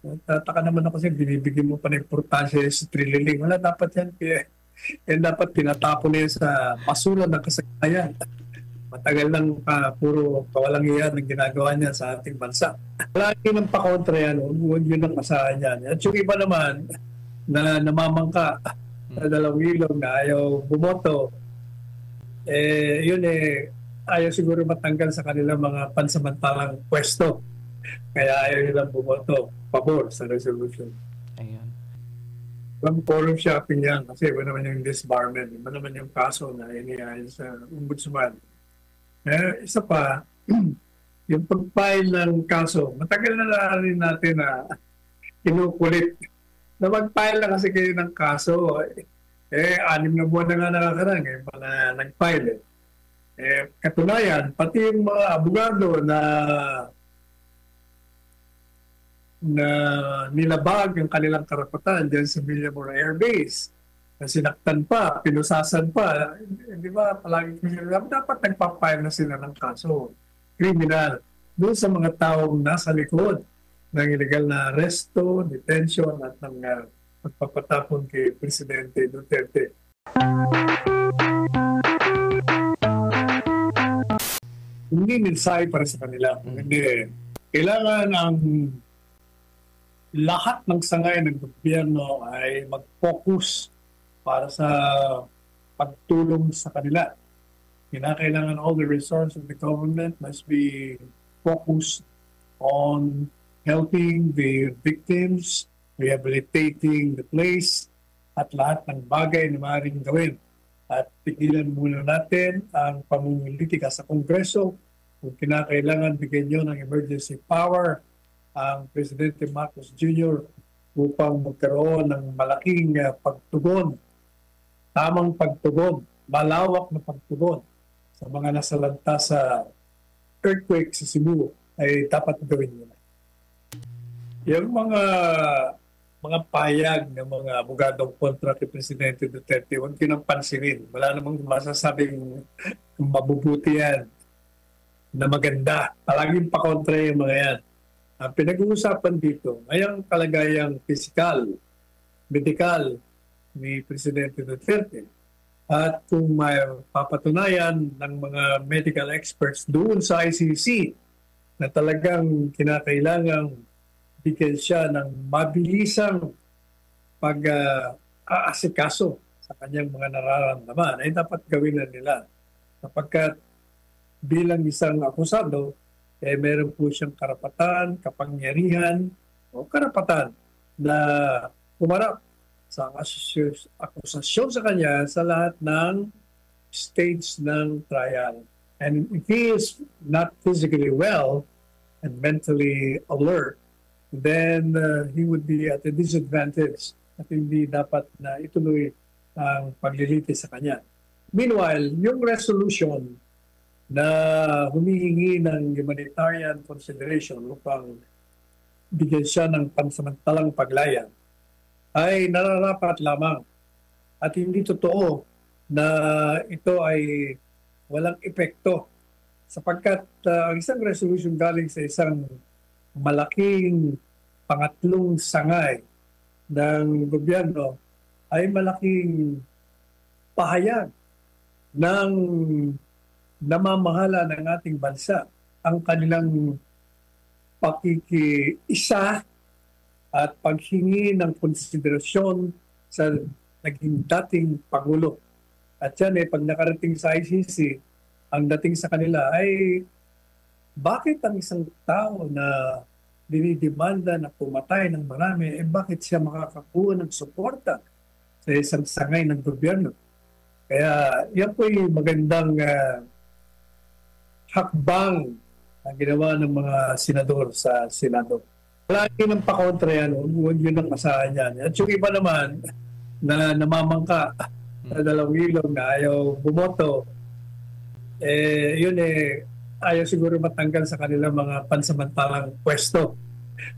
Tataka naman ako kasi binibigyan mo pa ng importansya sa trililing. Wala dapat yan. Yan dapat tinatapon na yan sa basura ng kasaysayan. Matagal lang puro kawalang iyan ang ginagawa niya sa ating bansa. Lagi ng pakontra yan. Huwag yun ang asahan yan. At yung iba naman na namamangka sa dalawang ilog na ayaw bumoto, yun ayaw siguro matanggal sa kanilang mga pansamantalang pwesto. Kaya ayaw nilang bumoto pabor sa resolution. Ayun. Ang forum shopping yan kasi iba naman yung disbarment, iba naman yung kaso na inihain sa ombudsman. Isa pa, yung pag-file ng kaso, matagal na rin natin na kinukulit na mag-file na kasi kayo ng kaso. 6 na buwan na nga nakakarang na nag-file. Katunayan, pati yung mga abogado na nilabag ang kanilang karapatan dyan sa Villamor Air Base, na sinaktan pa, pinusasan pa, di ba, palagi dapat nagpapile na sila ng kaso criminal doon sa mga taong nasa likod ng illegal na arresto, detention at ng pagpapatapon kay Presidente Duterte. Hindi mensahe para sa kanila. Hindi. Kailangan ang lahat ng sangay ng gobyerno ay mag-focus para sa pagtulong sa kanila. Kinakailangan all the resources of the government must be focused on helping the victims, rehabilitating the place, at lahat ng bagay na maaaring gawin. At tigilan muna natin ang pamumulitika sa Kongreso. Kung kinakailangan, bigyan nyo ng emergency power ang Presidente Marcos Jr. upang magkaroon ng malaking pagtugon, tamang pagtugon, malawak na pagtugon sa mga nasalanta sa earthquake sa Cebu ay dapat gawin nyo na. Yung mga payag ng mga abogadong kontra kay Presidente Duterte, huwag kinang pansinin. Wala namang masasabing mabubuti yan na maganda. Palaging pakontra yung mga yan. Ang pinag-uusapan dito ay ang kalagayang pisikal, medikal ni Presidente Duterte. At kung may papatunayan ng mga medical experts doon sa ICC na talagang kinakailangang bigyan siya ng mabilisang pag-aasikaso sa kanyang mga nararamdaman, ay dapat gawin na nila. Sapagkat bilang isang akusado, meron po siyang karapatan, kapangyarihan, o karapatan na humarap sa akusasyon sa kanya sa lahat ng stage ng trial. And if he is not physically well and mentally alert, then he would be at a disadvantage at hindi dapat na ituloy ang paglilitis sa kanya. Meanwhile, yung resolution na humihingi ng humanitarian consideration upang bigyan siya ng pansamantalang paglaya ay nararapat lamang at hindi totoo na ito ay walang epekto sapagkat ang isang resolution galing sa isang malaking pangatlong sangay ng gobyerno ay malaking pahayag ng namamahala ng ating bansa ang kanilang pakikiisa at paghingi ng konsiderasyon sa naging dating Pangulo. At yan pag nakarating sa ICC, ang dating sa kanila ay bakit ang isang tao na dinidemanda na pumatay ng marami, bakit siya makakakuha ng suporta sa isang sangay ng gobyerno? Kaya yan po yung magandang hakbang na ginawa ng mga senador sa Senado. Lagi ng pakontra yan, huwag yun ang asahan yan. At yung iba naman na namamangka sa dalawang ilog na ayaw bumoto, yun ayaw siguro matanggal sa kanilang mga pansamantalang pwesto.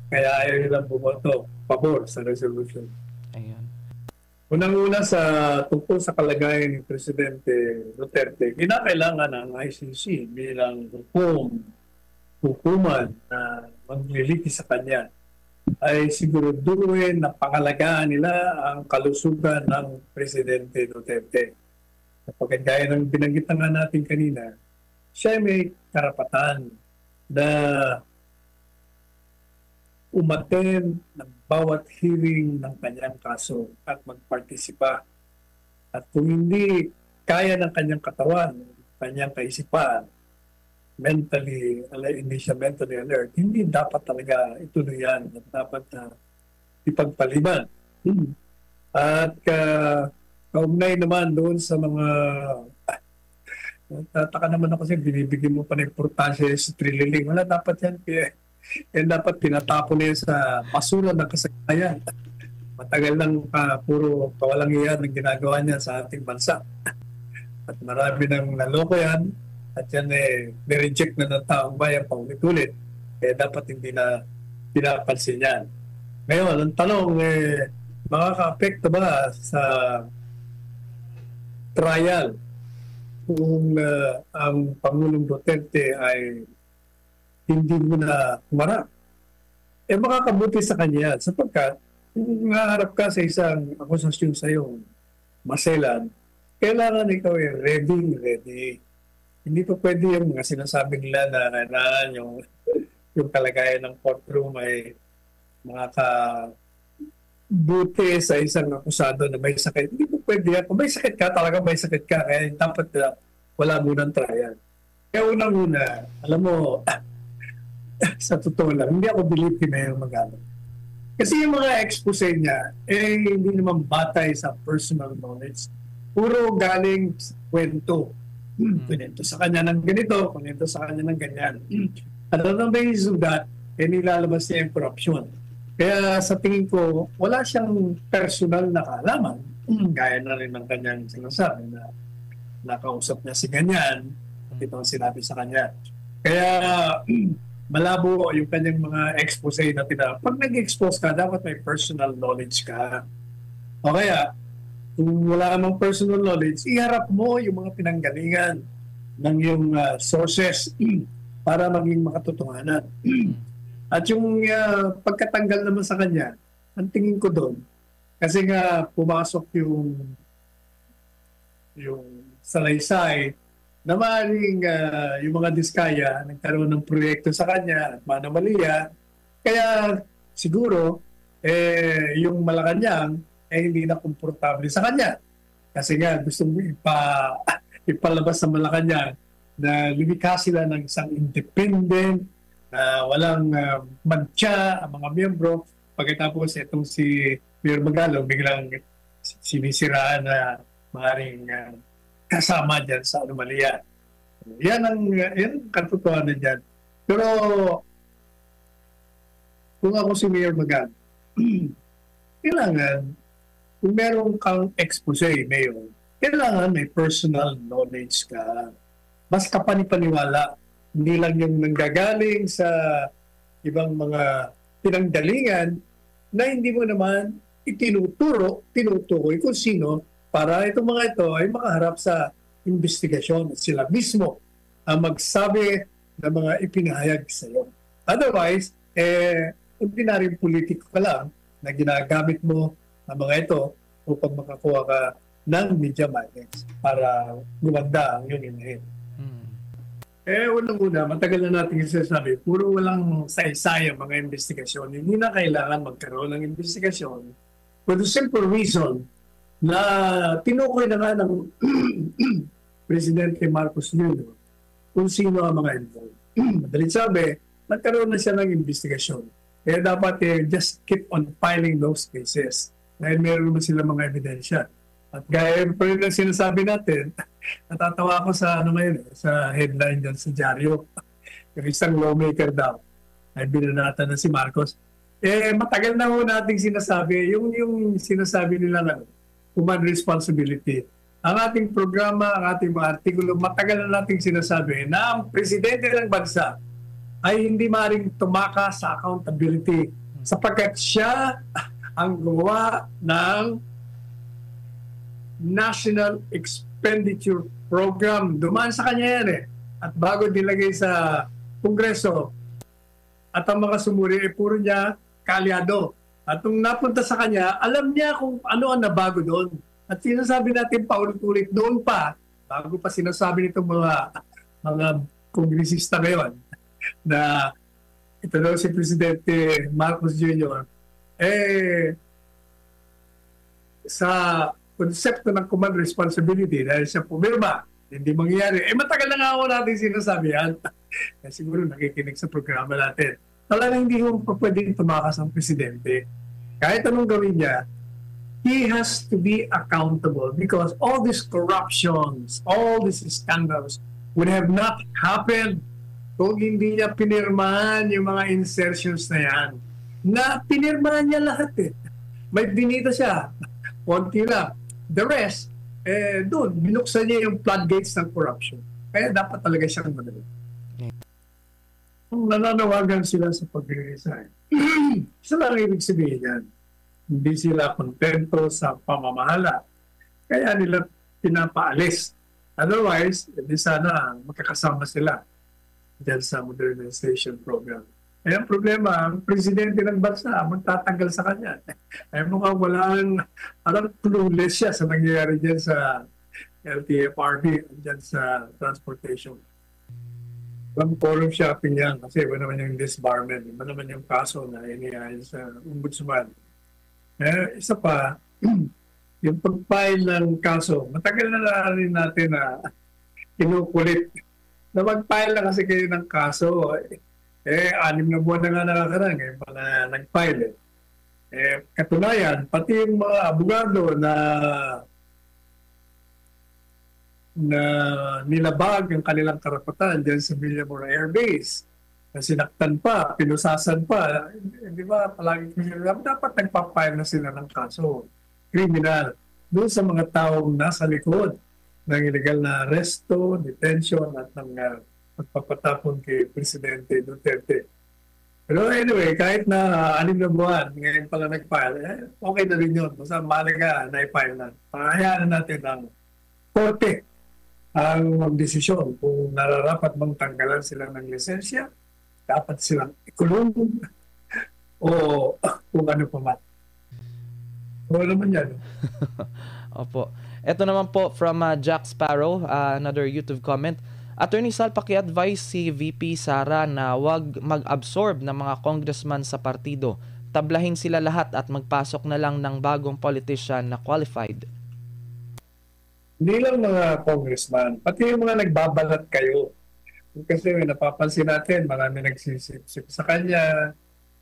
Kaya ayaw nilang bumoto pabor sa resolution. Ayun. Unang-una tungkol sa kalagayan ni Presidente Duterte, kinakailangan ng ICC bilang hukuman na magliliti sa kanya ay siguraduhin na pangalagaan nila ang kalusugan ng Presidente Duterte. Kapag gaya ng binanggit na nga natin kanina, siya ay may karapatan na umattend ng bawat hearing ng kanyang kaso at magpartisipa. At kung hindi kaya ng kanyang katawan, kanyang kaisipan, hindi siya mentally alert, hindi dapat talaga ituloy yan. Dapat ipagpaliban. At kaugnay naman doon sa mga tataka naman ako kasi binibigyan mo pa ng importansya sa trililing. Wala dapat yan. Kaya dapat pinatapon na yan sa basura ng kasagayan. Matagal lang puro kawalang iyan ang ginagawa niya sa ating bansa. At marami nang naloko yan. At yan nireject na ng taong bayan paulit-ulit. Kaya dapat hindi na pinapansin yan. Ngayon, ang tanong, makaka-apekto ba sa trial kung ang Pangulong Duterte ay hindi mo na humarap? Makakabuti sa kanya sapagkat kung naharap ka sa isang akusasyon sa iyong maselan, kailangan ikaw ready. Hindi pa pwede yung mga sinasabi nila na yung kalagayan ng courtroom ay makakabuti sa isang akusado na may sakit. Hindi pa pwede yan. Kung may sakit ka, talaga may sakit ka. Kaya dapat wala munang trial. Kaya unang-una, alam mo, sa totoo lang, hindi ako believe kay Mayor Magalong. Kasi yung mga expose niya, hindi naman batay sa personal knowledge. Puro galing sa kwento. Kwento sa kanya ng ganito, kwento sa kanya ng ganyan. At on the basis of that, nilalabas niya yung corruption. Kaya sa tingin ko, wala siyang personal na kaalaman. Gaya na rin ng kanyang sinasabi na nakausap niya si ganyan. Ito ang sinabi sa kanya. Kaya malabo yung kanyang mga expose na pag nag-expose ka, dapat may personal knowledge ka. O kaya, kung wala namang personal knowledge, iharap mo yung mga pinanggalingan ng yung sources para maging makatotohanan. At yung pagkatanggal naman sa kanya, ang tingin ko doon, kasi nga pumasok yung salaysay na maaaring yung mga diskaya nagkaroon ng proyekto sa kanya at manamaliya. Kaya siguro yung Malacanang hindi na komportable sa kanya. Kasi nga gusto mo ipalabas sa Malacanang na lumikha sila ng isang independent, walang mantsa ang mga miyembro. Pagkatapos itong si Mayor Magalong biglang sinisiraan na maaaring kasama dyan sa anomalya. Yan ang katotohanan dyan. Pero kung ako si Mayor Magalong, kailangan, kung meron kang expose, Mayor, kailangan may personal knowledge ka. Mas kapanipaniwala. Hindi lang yung nanggagaling sa ibang mga pinanggalingan na hindi mo naman tinutukoy kung sino para itong mga ito ay makaharap sa investigasyon at sila mismo ang magsabi ng mga ipinahayag sa iyo. Otherwise, ordinaryong politiko ka lang na ginagamit mo ang mga ito upang makakuha ka ng media mileage para gumanda ang iyong inahin. Unang-una, matagal na natin sinasabi, puro walang saysay ang mga investigasyon. Hindi na kailangan magkaroon ng investigasyon for the simple reason na tinukoy na nga ng Presidente Marcos Jr. kung sino ang mga involved. Madalit sabi, nagkaroon na siya ng investigasyon. Kaya dapat just keep on filing those cases dahil meron naman sila mga ebidensya. At gaya pa rin ang sinasabi natin, natatawa ako sa sa headline dyan sa dyaryo. Yung isang lawmaker daw ay binanatan na si Marcos. Matagal na ho nating sinasabi, yung sinasabi nila na human responsibility. Ang ating programa, ang ating mga artikulo, matagal na nating sinasabi na ang presidente ng bansa ay hindi maaaring tumaka sa accountability sapagkat siya ang gumawa ng National Expenditure Program. Dumaan sa kanya yan At bago nilagay sa Kongreso, at ang mga sumuri, puro niya kaalyado. At nung napunta sa kanya, alam niya kung ano ang nabago doon. At sinasabi natin paulit-ulit doon pa, bago pa sinasabi nitong mga kongresista ngayon, na ito daw si Presidente Marcos Jr., sa konsepto ng command responsibility dahil siya pumirma, hindi mangyayari. Matagal na nga ako natin sinasabi yan. Siguro nakikinig sa programa natin. Talagang hindi mo pa pwedeng tumakas ang presidente. Kahit anong gawin niya, he has to be accountable because all these corruptions, all these scandals would have not happened kung hindi niya pinirmahan yung mga insertions na yan. Na pinirmahan niya lahat eh. May binita siya. Konti lang. The rest, doon, binuksan niya yung floodgates ng corruption. Kaya dapat talaga siyang madali. Kung nananawagan sila sa pag-resign, isa lang ibig sabihin yan. Hindi sila kontento sa pamamahala. Kaya nila pinapaalis. Otherwise, hindi sana magkakasama sila dyan sa modernization program. Eh, ang problema, ang presidente ng bansa, magtatanggal sa kanya. Eh, mukhang walang, parang clueless siya sa nangyayari dyan sa LTFRB, dyan sa transportation. Walang forum shopping yan kasi iba naman yung disbarment, iba naman yung kaso na inihain sa ombudsman. Eh, isa pa, yung pag-file ng kaso, matagal na rin natin na kinukulit na mag-file na kasi kayo ng kaso. 6 na buwan na nga nakakarang pala nag-file. Katunayan, pati yung mga abogado na nilabag ang kanilang karapatan dyan sa Villamor Air Base, na sinaktan pa, pinusasan pa, di ba, palagi dapat nagpa-file na sila ng kaso criminal doon sa mga taong nasa likod ng illegal na arresto, detention at ng pagpapatapon kay Presidente Duterte. Pero anyway, kahit na 6 na buwan, ngayon pala nag-file, okay na rin yun. Basta mahalaga na i-file na. Pahayaan natin ang korte ang magdesisyon kung nararapat bang tanggalan sila ng lisensya, dapat silang ikulong o kung ano pa man. Wala naman yan. Opo. Ito naman po from Jack Sparrow, another YouTube comment. Attorney Sal, paki-advise si VP Sara na wag mag-absorb ng mga congressman sa partido. Tablahin sila lahat at magpasok na lang ng bagong politician na qualified. Hindi lang mga congressman, pati yung mga nagbabalat kayo. Kasi napapansin natin, marami nagsisip sa kanya,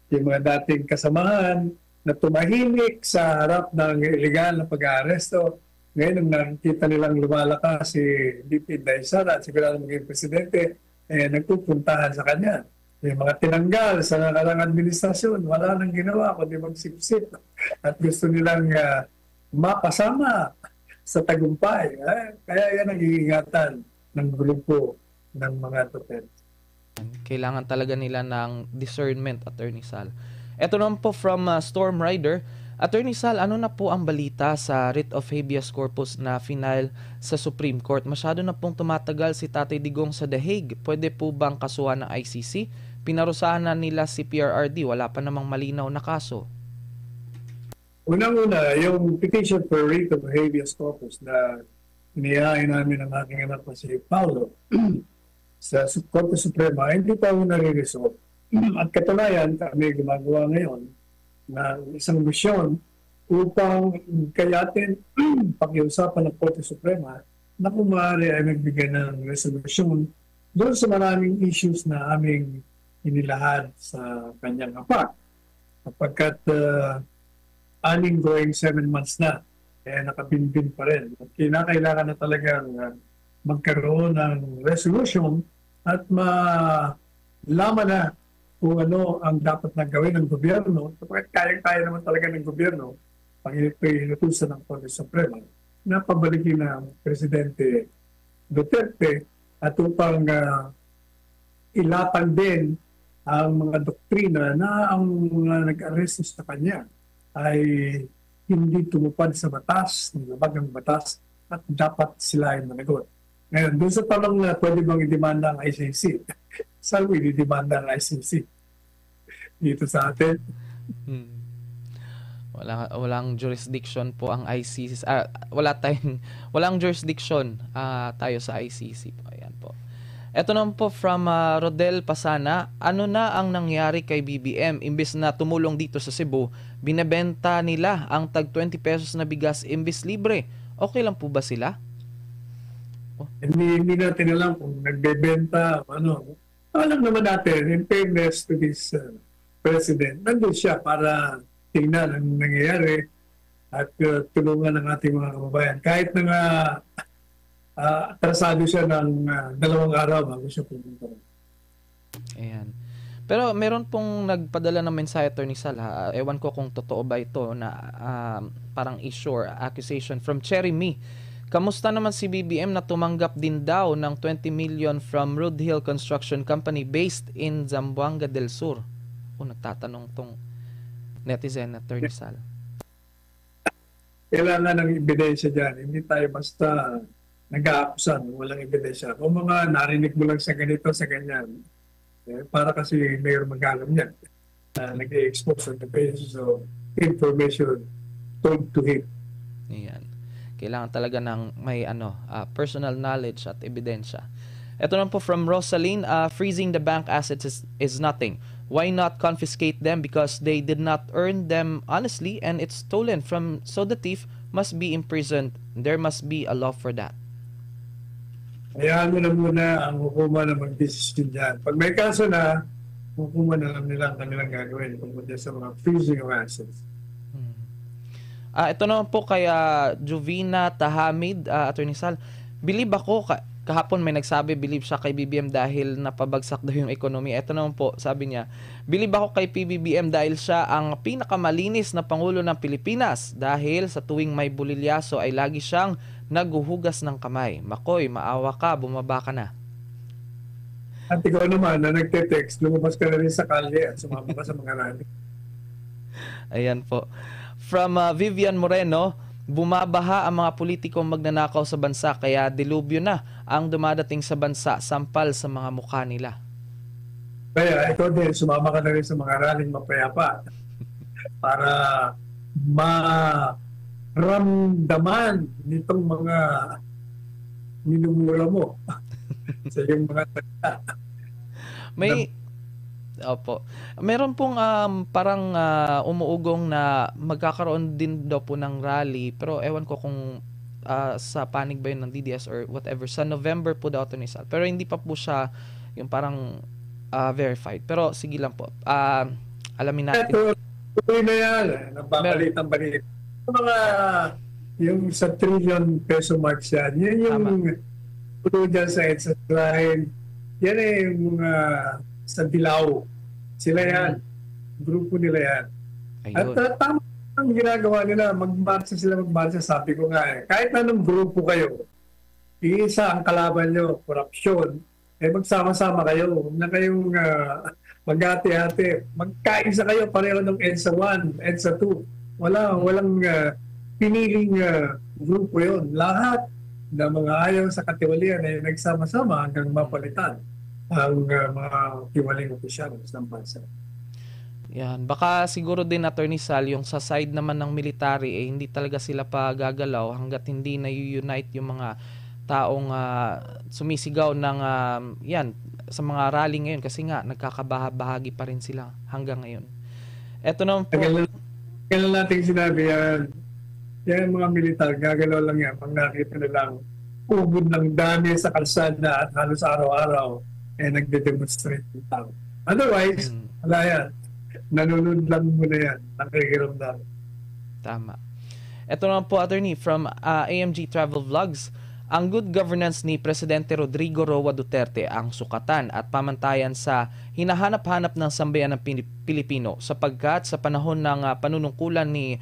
yung mga dating kasamahan na tumahimik sa harap ng illegal na pag-aaresto. Ngayon, nung nakikita nilang lumalakas si VP Sara at sigurado maging presidente, nagpupuntahan sa kanya. Yung mga tinanggal sa nakarang administrasyon, wala nang ginawa kundi magsipsip. At gusto nilang mapasama sa tagumpay. Kaya yan ang iingatan ng grupo ng mga Duterte. Kailangan talaga nila ng discernment, Attorney Sal. Ito naman po from Storm Rider. Attorney Sal, ano na po ang balita sa writ of habeas corpus na final sa Supreme Court? Masyado na pong tumatagal si Tatay Digong sa The Hague. Pwede po bang kasuhan ng ICC? Pinarusahan na nila si PRRD. Wala pa namang malinaw na kaso. Unang-una, yung petition for writ of habeas corpus na inihain namin ang aking anak na si Paulo sa Korte Suprema, hindi pa ako nare-resolve. At katunayan, kami gumagawa ngayon na isang misyon upang kayatin pakiusapan ng Korte Suprema na kung maaari ay magbigay ng resolution doon sa maraming issues na aming inilahad sa kanyang apak. Kapagkat 6 going 7 months na, nakabinbin pa rin. At kinakailangan na talagang magkaroon ng resolution at malaman na kung ano ang dapat na gawin ng gobyerno, kapag kaya naman talaga ng gobyerno, pag inutusan ng Korte Suprema, na pabalikin ng Presidente Duterte at upang ilatag din ang mga doktrina na ang mga nag-arresto sa kanya ay hindi tumupad sa batas, nilabag ang batas, at dapat sila ay managot. Ngayon, doon sa tanong na pwede bang i-demanda ang ICC, saan mo i-demanda ang ICC? Dito sa atin. Hmm. Walang jurisdiction po ang ICC. Walang jurisdiction tayo sa ICC po. Ayan po. Ito naman po from Rodel Pasana. Ano na ang nangyari kay BBM? Imbes na tumulong dito sa Cebu, binebenta nila ang tag 20 pesos na bigas imbes libre. Okay lang po ba sila? Hindi natin alam kung nagbebenta o ano. Alam naman natin, in fairness to this president, nandun siya para tingnan ang nangyayari at tulungan ng ating mga kababayan. Kahit na nga atrasado siya ng 2 araw bago siya pumunta. Ayan. Pero meron pong nagpadala ng mensahe, Attorney Sal, ewan ko kung totoo ba ito na parang issue or accusation from Cherry Me. Kamusta naman si BBM na tumanggap din daw ng 20 million from Rood Hill Construction Company based in Zamboanga del Sur? Nagtatanong tong netizen, Attorney Sal. Kailangan ng ebidensya dyan. Hindi tayo basta nag-aakusan, walang ebidensya. Kung mga narinig mo lang sa ganito, sa ganyan, para kasi mayroong magalang yan. Nag-expose on the basis of information told to him. Ayan. Kailangan talaga ng may personal knowledge at ebidensya. Ito naman po from Rosaline, freezing the bank assets is nothing. Why not confiscate them because they did not earn them honestly and it's stolen from, so the thief must be imprisoned. There must be a law for that. Hayaan mo na muna ang hukuman na mag-decision dyan. Pag may kaso na, hukuman na lang nila ang kanilang gagawin tungkol sa mga freezing of assets. Ito naman po kay Jovina Tahamid, Attorney Sal. Believe ako, kahapon may nagsabi, believe siya kay BBM dahil napabagsak daw yung ekonomiya. Ito naman po, sabi niya, believe ako kay PBBM dahil siya ang pinakamalinis na Pangulo ng Pilipinas dahil sa tuwing may bulilyaso ay lagi siyang naghuhugas ng kamay. Makoy, maawa ka, bumaba ka na. At ikaw naman na nagte-text, lumabas ka na rin sa kalye at sumama ka sa mga rally. Ayan po. From Vivian Moreno, bumabaha ang mga politikong magnanakaw sa bansa kaya dilubyo na ang dumadating sa bansa sampal sa mga mukha nila. Kaya ikaw din, sumama ka na rin sa mga rallying mapayapa para maramdaman nitong mga minumura mo sa iyong mga tanda. Opo. Meron pong parang umuugong na magkakaroon din daw po ng rally pero ewan ko kung sa panig ba yun ng DDS or whatever. Sa November po daw ito ni Sal. Pero hindi pa po siya yung parang verified. Pero sige lang po. Alamin natin. Ito, tuloy na yan. Nagbabalit-balit. Yung sa trillion peso marks yan. Yan yung puto dyan sa EDSA line. Yan yung mga sa Bilao. Sila yan. Grupo nila yan. Ayun. At tama ang ginagawa nila. Magmarcha sila, sabi ko nga kahit anong grupo kayo, iisa ang kalaban nyo, korupsyon, magsama-sama kayo. Huwag na kayong mag-ate-ate. Magkaisa kayo pareho ng EDSA 1, EDSA 2. Walang piniling grupo yon. Lahat na mga ayaw sa katiwalian ay nagsama-sama hanggang mapalitan ang mga tiwaling opisyal ng bansa. Yan. Baka siguro din, Attorney Sal, yung sa side naman ng military, hindi talaga sila pa gagalaw hanggat hindi na-unite yung mga taong sumisigaw ng yan, sa mga rally ngayon kasi nga nagkakabahagi pa rin sila hanggang ngayon. Eto naman po. Kailan natin sinabi yan mga militar, gagalaw lang yan pag nakita nilang ubod ng dami sa kalsada at halos araw-araw nagde-demonstrate ng tao. Otherwise, wala yan. Nanunod lang muna yan. Nakikiramdam. Tama. Ito naman po, Attorney, from AMG Travel Vlogs. Ang good governance ni Presidente Rodrigo Roa Duterte ang sukatan at pamantayan sa hinahanap-hanap ng sambayan ng Pilipino sapagkat sa panahon ng panunungkulan ni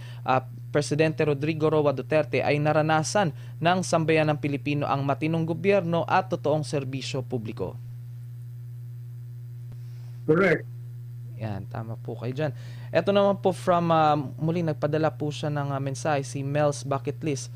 Presidente Rodrigo Roa Duterte ay naranasan ng sambayan ng Pilipino ang matinong gobyerno at totoong serbisyo publiko. Correct. Yan, tama po kayo dyan. Ito naman po from, muli nagpadala po siya ng mensahe, si Mel's Bucket List.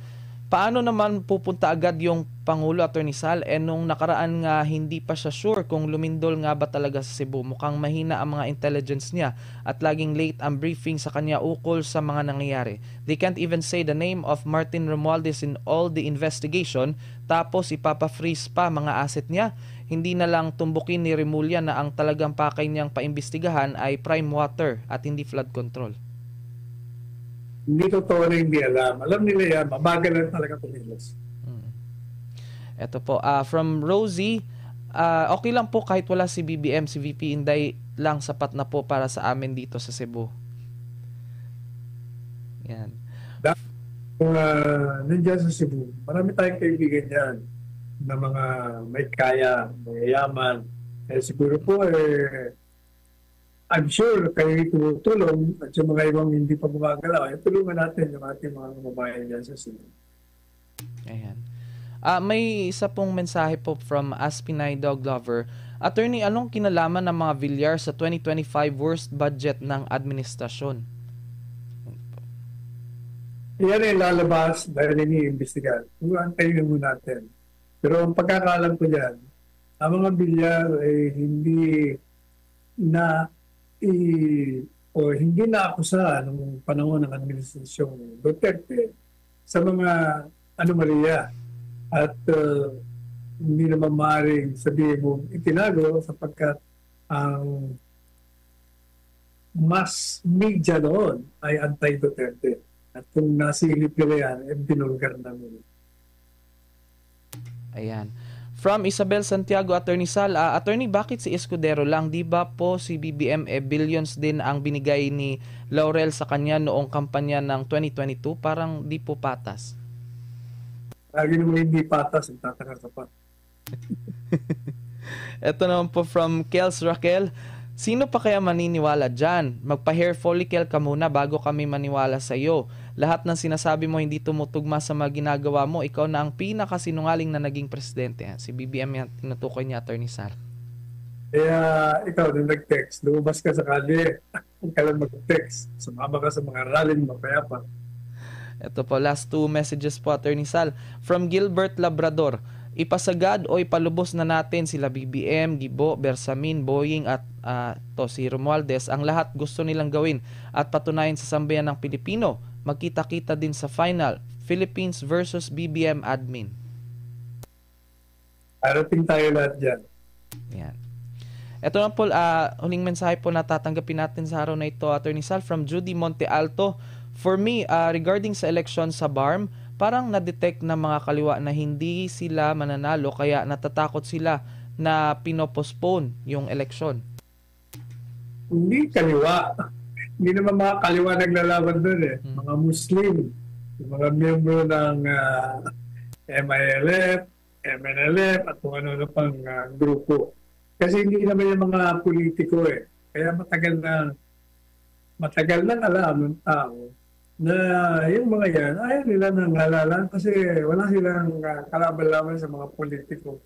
Paano naman pupunta agad yung Pangulo, Attorney Sal? Nung nakaraan nga hindi pa siya sure kung lumindol nga ba talaga sa Cebu. Mukhang mahina ang mga intelligence niya at laging late ang briefing sa kanya ukol sa mga nangyayari. They can't even say the name of Martin Romualdez in all the investigation, tapos ipapa-freeze pa mga asset niya. Hindi na lang tumbukin ni Remulla na ang talagang pakay niyang paimbestigahan ay prime water at hindi flood control. Hindi totoo na hindi alam. Alam nila yan, mabagal lang talaga kumilos. Ito po, from Rosie, okay lang po kahit wala si BBM, si VP Inday lang sapat na po para sa amin dito sa Cebu. Yan. Kung nandiyan sa Cebu, marami tayong kaibigan yan na mga may kaya, may yaman. Siguro po, I'm sure kayo tutulong at yung mga ibang hindi pa gumagalaw, tulungan natin yung ating mga kababayan dyan sa Cebu. Ayan. May isa pong mensahe po from Aspinay Dog Lover. Attorney, anong kinalaman ng mga Villar sa 2025 worst budget ng administrasyon? Yan ay lalabas dahil iniimbestigan. Antayin muna natin. Pero ang pagkakalam ko dyan, ang mga Villar ay hindi na akusa nung panahon ng administrasyong Duterte sa mga anomalya at hindi naman maaaring sabihin mo itinago sapagkat ang mas media doon ay anti-Duterte at kung nasilip nila yan, binulgar namin. Ayan. From Isabel Santiago, Attorney Sal, Attorney, bakit si Escudero lang? Di ba po si BBM billions din ang binigay ni Laurel sa kanya noong kampanya ng 2022? Parang di po patas. Lagi naman hindi patas, nagtataka ka pa. Ito naman po from Kels Raquel. Sino pa kaya maniniwala dyan? Magpa-hair follicle ka muna bago kami maniwala sa iyo. Lahat ng sinasabi mo hindi tumutugma sa mga ginagawa mo. Ikaw na ang pinakasinungaling na naging presidente. Si BBM yan, tinutukoy niya, Attorney Sal. Kaya ikaw nung nag-text, lumabas ka sa kalye, huwag ka lang mag-text. Sumama ka sa mga rallying mapayapa. Ito po, last two messages po, Attorney Sal. From Gilbert Labrador. Ipasagad o ipalubos na natin sila BBM, Gibo, Bersamin, Boying at si Romualdez. Ang lahat gusto nilang gawin at patunayan sa sambayan ng Pilipino. Magkita-kita din sa final, Philippines versus BBM admin. Arating tayo lahat dyan. Yan. Ito na po, huling mensahe po na tatanggapin natin sa araw na ito, Attorney Sal, from Judy Monte Alto. For me, regarding sa election sa BARM, parang na-detect ng mga kaliwa na hindi sila mananalo kaya natatakot sila na pinopostpone yung election. Hindi kaliwa. Hindi naman mga kaliwa naglalaban doon eh. Mga Muslim, yung mga miyembro ng MILF, MNLF at kung ano pang grupo. Kasi hindi naman yung mga politiko eh. Kaya matagal na alam ng tao na yung mga yan, ayaw nila nang halalan kasi wala silang kalaban-laban sa mga politiko.